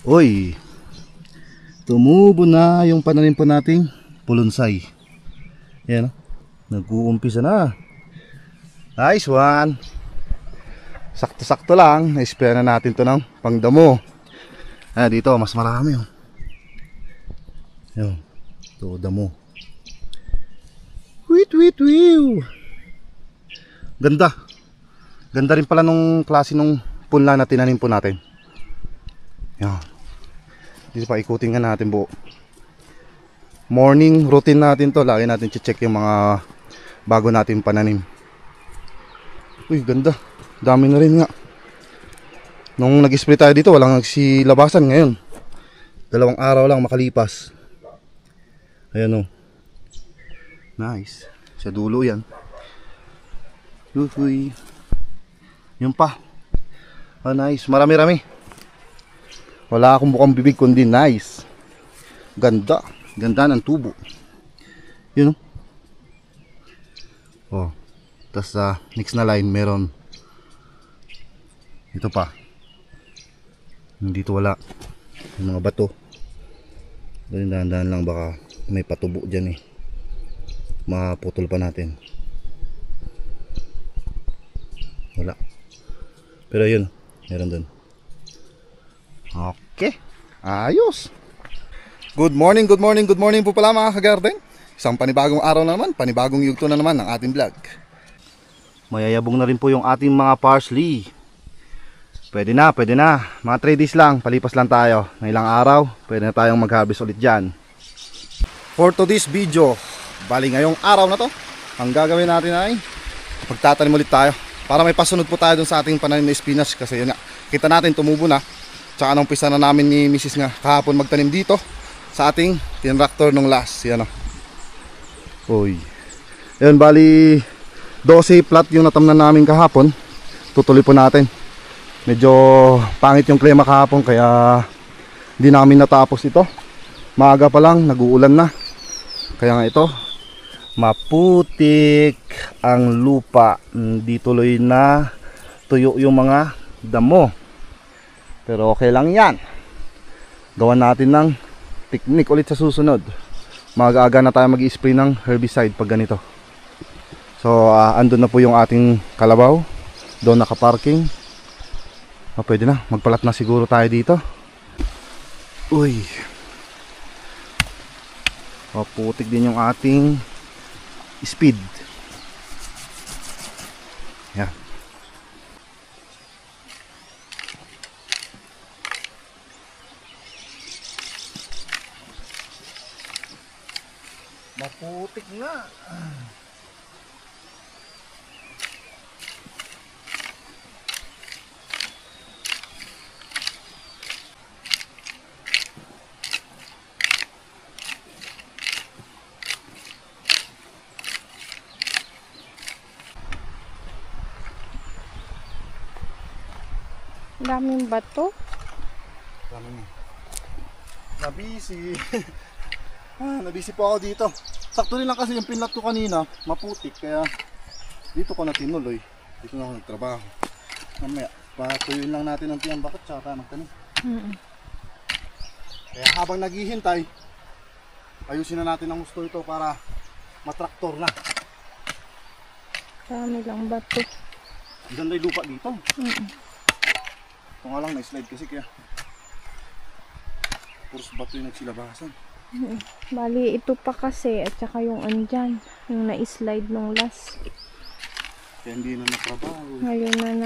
Uy, tumubo na yung pananim po nating pulunsay. Yan, nag-uumpisa na. Nice one. Sakto-sakto lang. Na-spray na natin to ng pangdamo. Dito mas marami. Yan, ito damo. Wait. Ganda. Ganda rin pala nung klase nung punla na tinanim po natin. Yan. Dito pa ikutin nga natin buo. Morning routine natin to. Lagi natin check yung mga bago natin pananim. Uy, ganda. Dami na rin nga. Nung nag-spray tayo dito, walang nagsilabasan. Ngayon 2 araw lang makalipas. Ayan o. Nice. Sa dulo yan. Uy. Yun pa. Nice. Marami-rami. Wala akong bukang bibig kundi nice. Ganda. Ganda ng tubo. Yun o. Tapos next na line meron. Ito pa. Dito wala. Yung mga bato. Dahan-dahan lang, baka may patubo dyan maputol pa natin. Wala. Pero yun, meron dun. Okay, ayos. Good morning po pala mga kagarden. Isang panibagong araw na naman, panibagong yugto na naman ng ating vlog. Mayayabong na rin po yung ating mga parsley. Pwede na, mga 3 days lang, palipas lang tayo. Na ilang araw, pwede na tayong mag-harvest ulit dyan. For today's video, bali ngayong araw na to, ang gagawin natin ay pagtatanim ulit tayo. Para may pasunod po tayo dun sa ating pananim na spinach. Kasi yun nga, kita natin tumubo na. Tsaka nung pisa na namin ni Mrs. nga kahapon magtanim dito sa ating tinractor nung last. Yan o. Uy. Yan, bali 12 plat yung natamnan namin kahapon. Tutuloy po natin. Medyo pangit yung klima kahapon, kaya hindi namin natapos ito. Maaga pa lang, nag-uulan na. Kaya nga ito, maputik ang lupa. Hindi tuloy na tuyo yung mga damo. Pero okay lang yan. Gawan natin ng technique ulit sa susunod. Mag-aaga na tayo mag-i-spray ng herbicide pag ganito. So andun na po yung ating kalabaw. Doon nakaparking. Pwede na, magpalat na siguro tayo dito. Uy. Putik din yung ating speed. Yan. Maputik nga. Daming bato. Daming. Nabisi. Nabisi po ako dito. Sakto rin lang kasi yung pinlat ko kanina, maputik, kaya dito ko na tinuloy. Dito na ako nagtrabaho. Mamaya, patuyuin lang natin ang tiyang bakit tsaka magtanim. Kaya habang naghihintay, ayusin na natin ang gusto ito para matraktor na. Dami lang bato. Ganda yung lupa dito. Ito nga lang, na-slide kasi kaya puros bato yung nagsilabasan. Bali ito pa kasi at saka yung andyan, yung na-slide nung last. Kaya hindi na natrabaho. Ngayon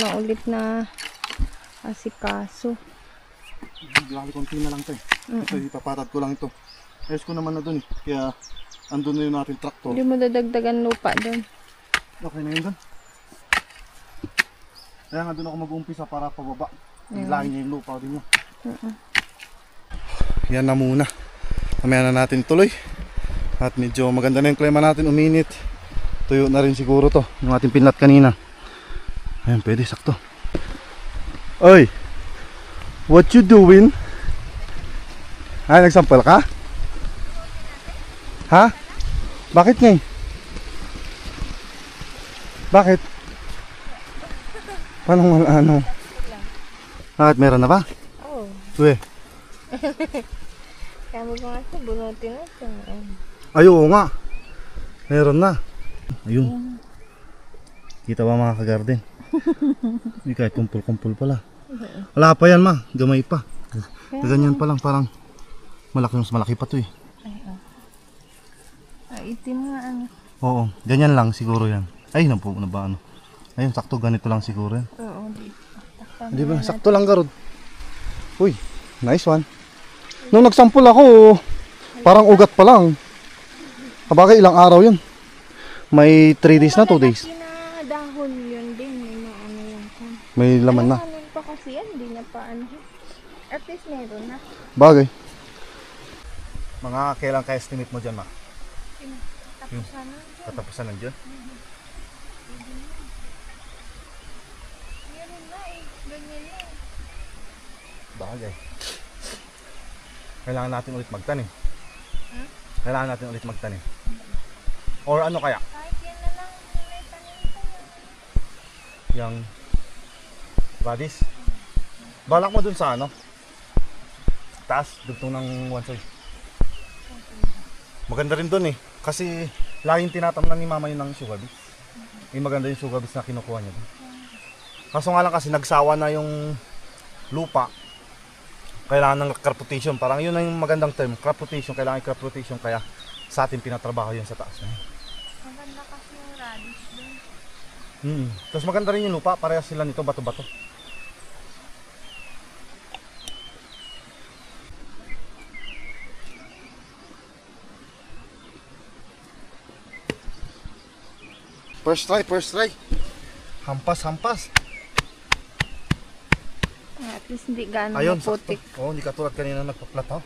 na ulit na asikaso. Grabe, konti na lang ito Kasi ipapatad ko lang ito. Ayos ko naman na dun kaya andun na yung ating traktor. Hindi mo dadagdagan lupa dun. Okay na yun dun. Kaya nga doon ako mag-uumpisa para pababa. Ilangin niya yung lupa din mo. Yan na muna. Mamaya na natin tuloy. At medyo maganda na yung klima natin, uminit. Tuyo na rin siguro to, yung ating pinlat kanina. Ayan, pwede, sakto. Oy! What you doing? Nagsampal ka? Ha? Bakit ngay? Bakit? Paano ano? Bakit meron na ba? Oo. We. Sabi ko nga siya, bunutin natin. Ay, oo nga. Meron na. Ayun. Kita ba mga kagarden? Hindi kahit kumpul-kumpul pala. Wala pa yan ma, gamay pa. Ganyan pa lang, parang malaki pa to eh. Itim nga ano. Oo, ganyan lang siguro yan. Ay, na ba ano? Ayun, sakto ganito lang siguro yan. Oo, Di ba? Sakto lang garod. Uy, nice one. Nung nagsampul ako, parang ugat pa lang. Kabagay ilang araw yun. May 3 days na, 2 days. Na dahon yun din, may maano yan. May laman na. Ano pa kasi yan, hindi niya pa ano. At least meron na. Bagay. Mga kailan ka-estimate mo dyan, ma? Tapusan na. Katapusan nandiyan? Meron na eh, ganyan na. Bagay. Kailangan natin ulit magtanim. Kailangan natin ulit magtanim. Or ano kaya? Kahit yan na lang, may tanim tayo. Yung radish. Balak mo dun sa ano? Taas, dugtong ng wansoy. Maganda rin dun eh. Kasi laging tinatamnan ni mama yun ng sugar beets. Maganda yung sugar beets na kinukuha niya dun. Kaso nga lang kasi nagsawa na yung lupa. Kailangan ng crop rotation. Parang yun ang magandang term. Crop rotation. Kailangan crop rotation. Kaya sa atin pinatrabaho yun sa taas. Maganda kasi yung radish din. Tapos maganda rin yung lupa. Parehas sila nito. Bato-bato. First try. Hampas. At least hindi gano'n Ayun, maputik. sakto. Oo, hindi katulad kanina nagpa-flat, oh.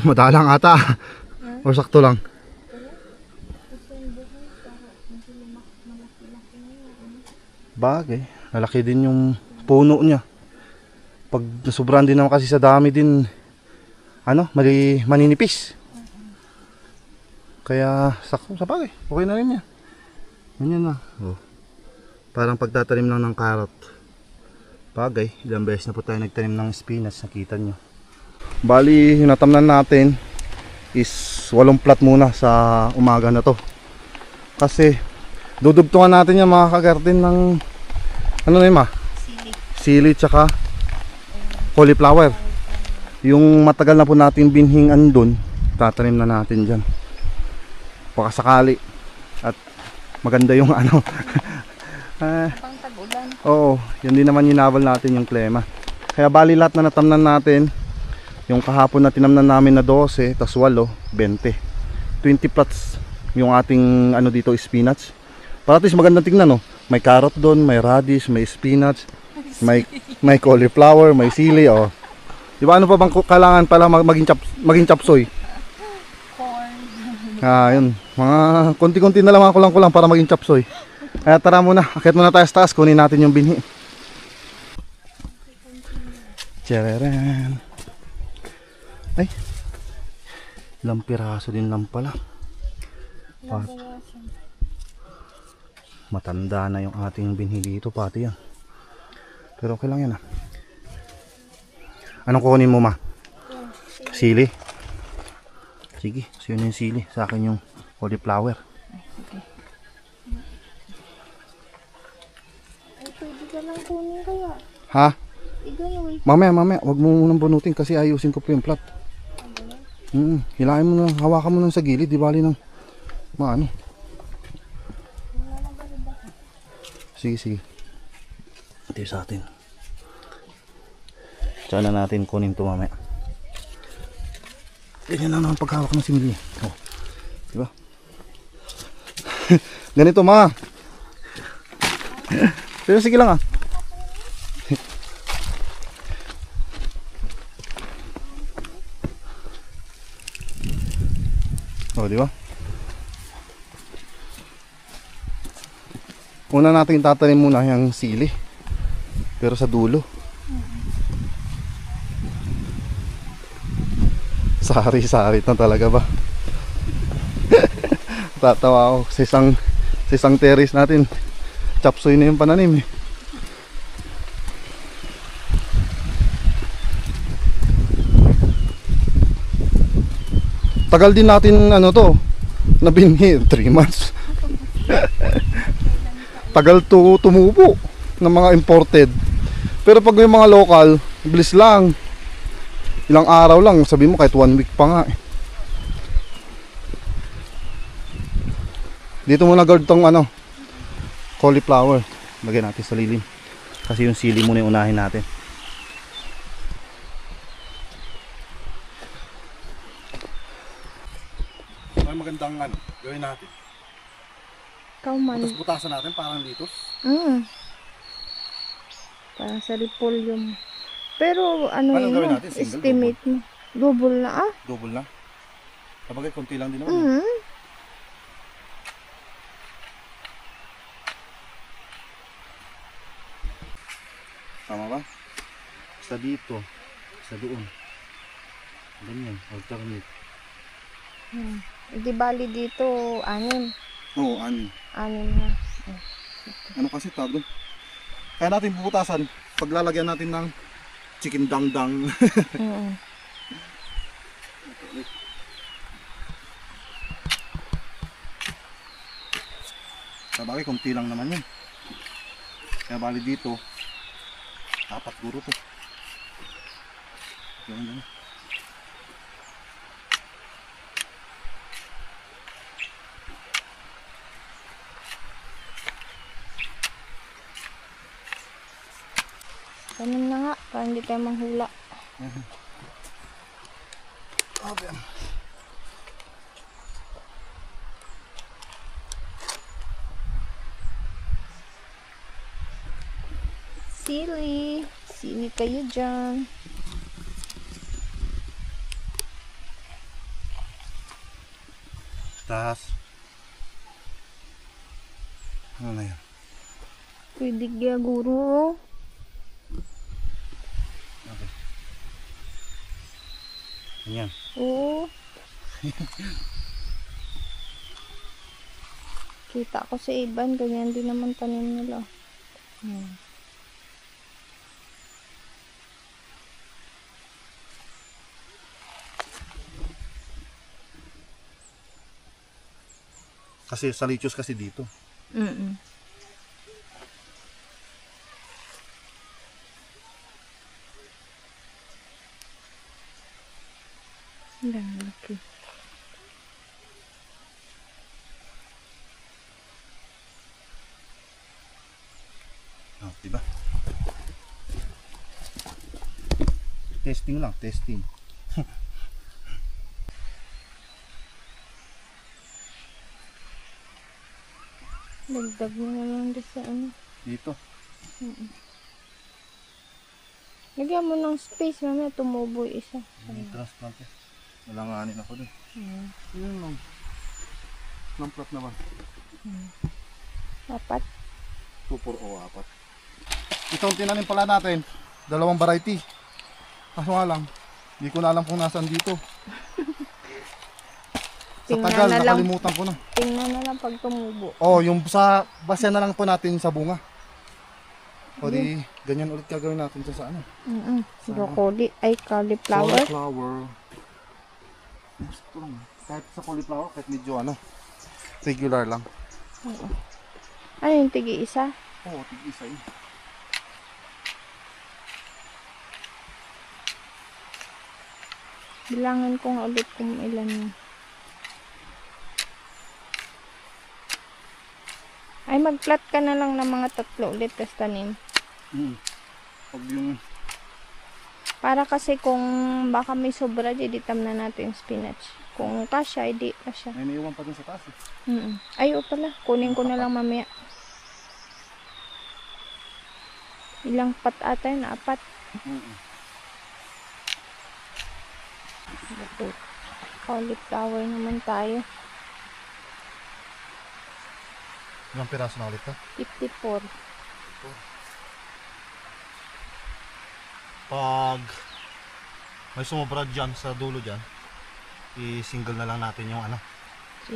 Madalang ata. O sakto lang. Bagay. Lalaki din yung puno niya. Pag sobrang din naman kasi sa dami din, ano, maninipis. Kaya sakto sa bagay. Okay na rin yan. Ganyan na. Oh. Parang pagtatanim lang ng carrot. Bagay. Ilang beses na po tayo nagtanim ng spinach. Nakita nyo. Bali, yung natamnan natin is 8 plat muna sa umaga na to. Kasi dudugtungan natin yung mga kagarden ng ano na yun ma? Sili tsaka cauliflower. Yung matagal na po natin binhing andun, tatanim na natin dyan. Baka sakali. At maganda yung ano. Pang tag-ulan. Oo, yun din naman yinabal natin yung klema. Kaya bali lahat na natamnan natin. Yung kahapon na tinamnan namin na 12, tas 8, 20. 20 plots yung ating ano dito, spinach. Para at least magandang tingnan, no? May carrot doon, may radish, may spinach, may cauliflower, may sili, oh. Di ba ano pa bang kailangan pala maging chapsoy? Corn. Yun. Mga konti-konti na lang, mga kulang-kulang para maging chapsoy. Kaya tara muna, akit muna tayo sa taas, kunin natin yung binhi. Tiyareren. Ay, ilang piraso din lang pala. Matanda na yung ating binhi dito, pati yan. Pero okay lang yan, ah. Anong kukunin mo, ma? Sili? Sige, so yun yung sili. Sa akin yung cauliflower. Ay, pwede ka lang kunin kaya. Ha? Iganoy. Mamaya, wag mo munang bunutin kasi ayusin ko po yung plot. Hilahin mo na, hawakan mo na sa gilid, di bali ng maano. Sige. Ito yung sa atin. Tsaka na natin kunin ito mamaya. Ganyan lang naman paghawak ng simili. Oh. Diba? Ganito ma. Pero sige lang ah. Oh, di ba? Una natin tatanim muna yung sili. Pero sa dulo. Sari-sari na talaga ba? Tatawa ako sa isang terrace natin. Chapsuy na yung pananim eh. Tagal din natin ano to, nabinhi 3 months. Tagal to tumubo ng mga imported. Pero pag may mga local, bilis lang. Ilang araw lang, sabi mo kahit 1 week pa nga eh. Dito muna guard tong ano, cauliflower. Lagyan natin sa lilim. Kasi yung sili muna yung unahin natin. May magandang ano, gawin natin. Ikaw man. Butas-butasan natin parang litos. Para sa repolyo mo. Pero ano Anong yun gawin mo? natin? Single, Estimate mo. Double na ah. Double na. Sabagay, konti lang din naman. Tama ba? Isa dito, isa doon. Ganyan, alternate. Di bali dito, 6. Oo, anin. 6 na. Ano kasi tawag doon? Kaya natin bubutasan, paglalagyan natin ng chicken dangdang. Sabagay, konti lang naman yun. Kaya bali dito, 4 guro to. Ganyan. Ganun na nga, para hindi tayo manghula. Okay. Sili. Sili kayo dyan. Taas. Ano na yan? Pwede kaya guro. Okay. Ganyan. Oo. Kita ko sa iban, ganyan din naman tanim nila. Kasi sa lichos kasi dito. Laki. Oh, diba? Testing lang, testing. Dagdag mo na lang din sa ano. Dito. Lagyan mo ng space, mamaya tumubo yung isa. Transplant eh. Nalanganin ako dun. Yun lang. Transplant naman. 4. 2, 4 o 4. Itong tinanim pala natin, 2 variety. Kaso nga lang, hindi ko na alam kung nasaan dito. Sa tagal, nakalimutan ko na. Tingnan na lang pag tumubo. Oh, yung sa base na lang po natin sa bunga. O di, ganyan ulit gagawin natin sa ano. Broccoli, ay cauliflower. Cauliflower. Gusto lang. Kahit sa cauliflower, kahit medyo ano, regular lang. Ano yung tigi-isa? Oo, tig-isa yun. Bilangan ko nga ulit kung ilan yun. Ay, mag-plat ka na lang ng mga 3 ulit tas tanim. Pag yung... Para kasi kung baka may sobra, diditam na natin yung spinach. Kung kasya, hindi kasya. May naiwan pa dun sa taas eh. Ay, o pala. Kunin ko na lang mamaya. Ilang pat ata yun? 4. Cauliflower naman tayo. Ilang piraso na ulit to? 54. Pag may sumobra dyan sa dulo dyan, i-single na lang natin yung ano,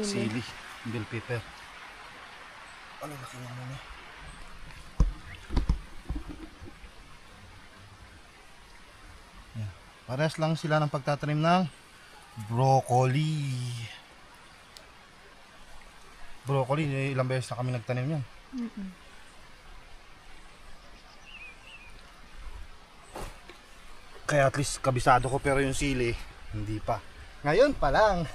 sili, bell pepper. Ano laki nga muna. Yan. Parehas lang sila ng pagtatanim ng broccoli. Broccoli, ilang beses na kami nagtanim yan. Kaya at least kabisado ko, pero yung sili hindi pa. Ngayon pa lang.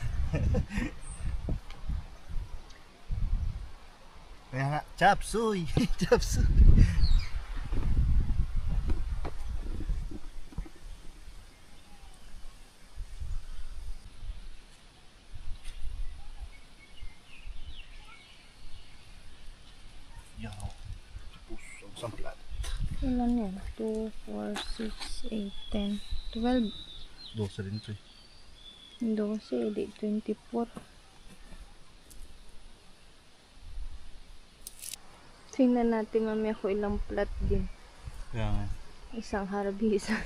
Kaya nga, chop suey. Chop suey. Yan o. Pusong samplat. Ilan yan? 2, 4, 6, 8, 10, 12. 12 rin ito eh. 12, di 24. Tingnan natin mamaya ko ilang plat din. Kaya nga. Isang harbisan.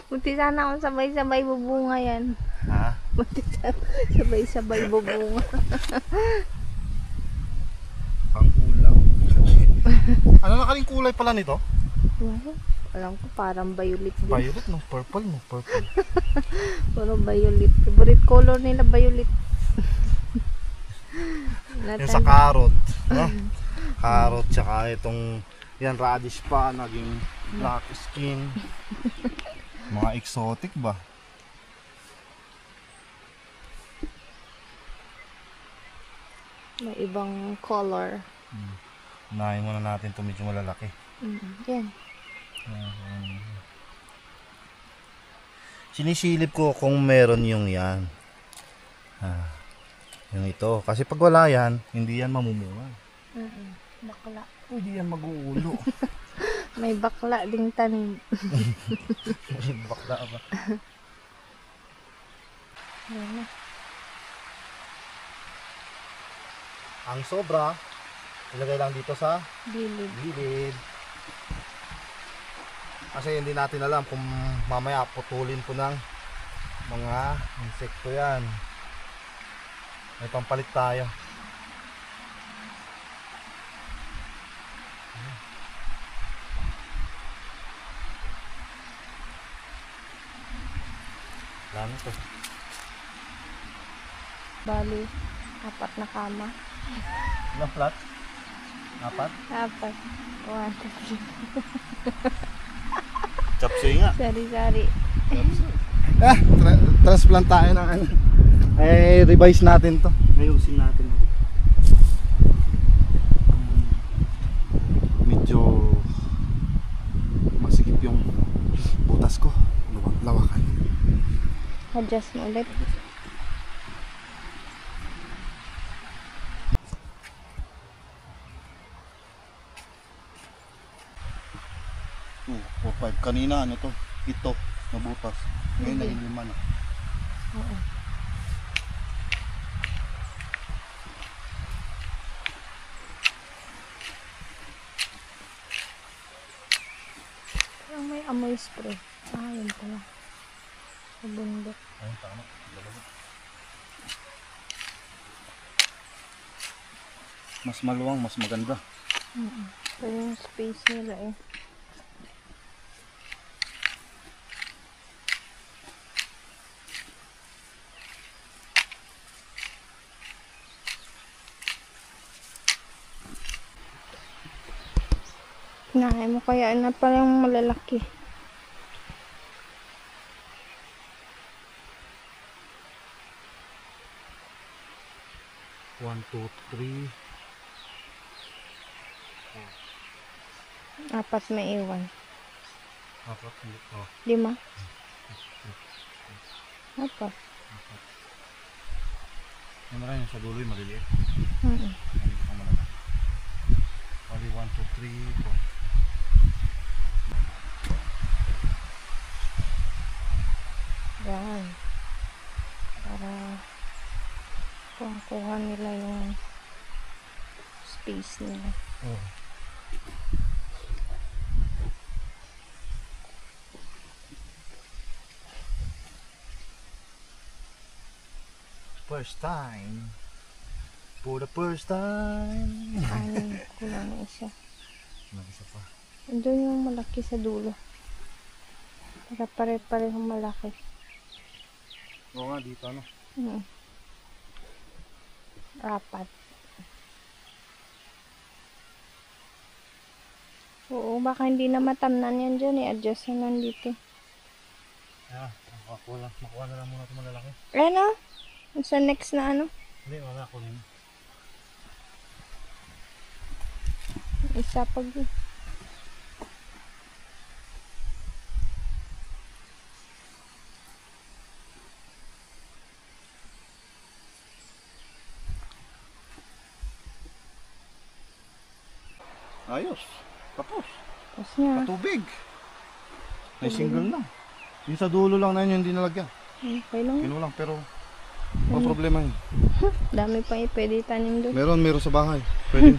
Buti sana akong sabay-sabay bubunga yan. Ha? Buti sana sabay-sabay bubunga. Pang ulam. Ano na kaling kulay pala nito? Alam ko parang violet din. Violet no? Purple no? Purple. Parang violet. Favorite color nila violet. Yan sa carrot. No? Carrot tsaka itong yan radish pa. Naging black skin. Mga exotic ba? May ibang color. Unahin muna natin ito medyo malalaki. Yan. Sinisilip ko kung meron yung yan. Yung ito. Kasi pag wala yan, hindi yan mamumunga. Bakla. Hindi yan mag-uulo. May bakla ding tanim. Bakla ba? Yan na. Ang sobra, ilagay lang dito sa Bilid. gilid. Kasi hindi natin alam kung mamaya putulin po ng mga insekto yan. May pampalit tayo. Lalo to. Bali, 4 na kama. Ilang flat? 4? 4. 1, 2, 3. Chapsoy nga. Sari-sari. Transplant tayo ng ano. Eh, revise natin to. Ayusin natin. Medyo masikip yung butas ko. Lawakan. Adjust mo ulit. Oh, 4-5. Kanina ano to? Ito, nabutas. Ngayon na 5 na. Oo. Parang may amoy spray. Yun pala. Sa bundok. Ayun, tama. Mas maluwang, mas maganda. Ito yung space nila eh. Kinahay mo kaya na parang malalaki. One, two, three. 4 may iwan. 4, hindi. Oh. 5. 4. Yung marami sa dulo yung maliliit. Mm. Hindi ko malala. Only 1, 2, 3, 4. Yan. Para kuha nila yung space nila. Oh. First time. For the first time. Anin, kulang na isa. Isa pa. Doon yung malaki sa dulo. Para pare-parehong malaki. Oo nga, dito ano. Mm. Apat. Oo, baka hindi na matamnan yan dyan. I-adjust na lang dito. Ah, makuha na lang muna ito malalaki. Ano? Sa next na ano? Hindi, wala ko rin. Isa pag Ayos. Tapos. tapos niya. Patubig. May single na. Yung sa dulo lang na yun, hindi nalagyan. Okay lang. Kinulang, pero ang problema yun. Dami pa pwede tanim doon. Meron sa bahay. Pwede.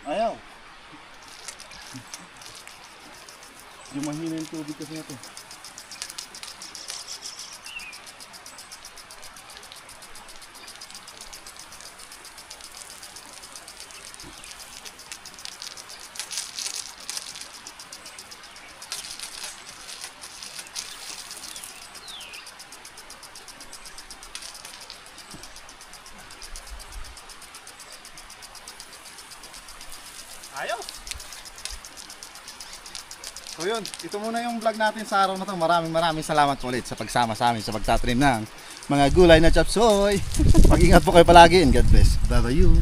Ayaw. Yung mahina yung tubig kasi ito. Ayos! So yun, ito muna yung vlog natin sa araw na to. Maraming salamat ulit sa pagsama sa amin sa pagtatrim ng mga gulay na chop suey. Mag-ingat po kayo palagi and God bless. Bye-bye you.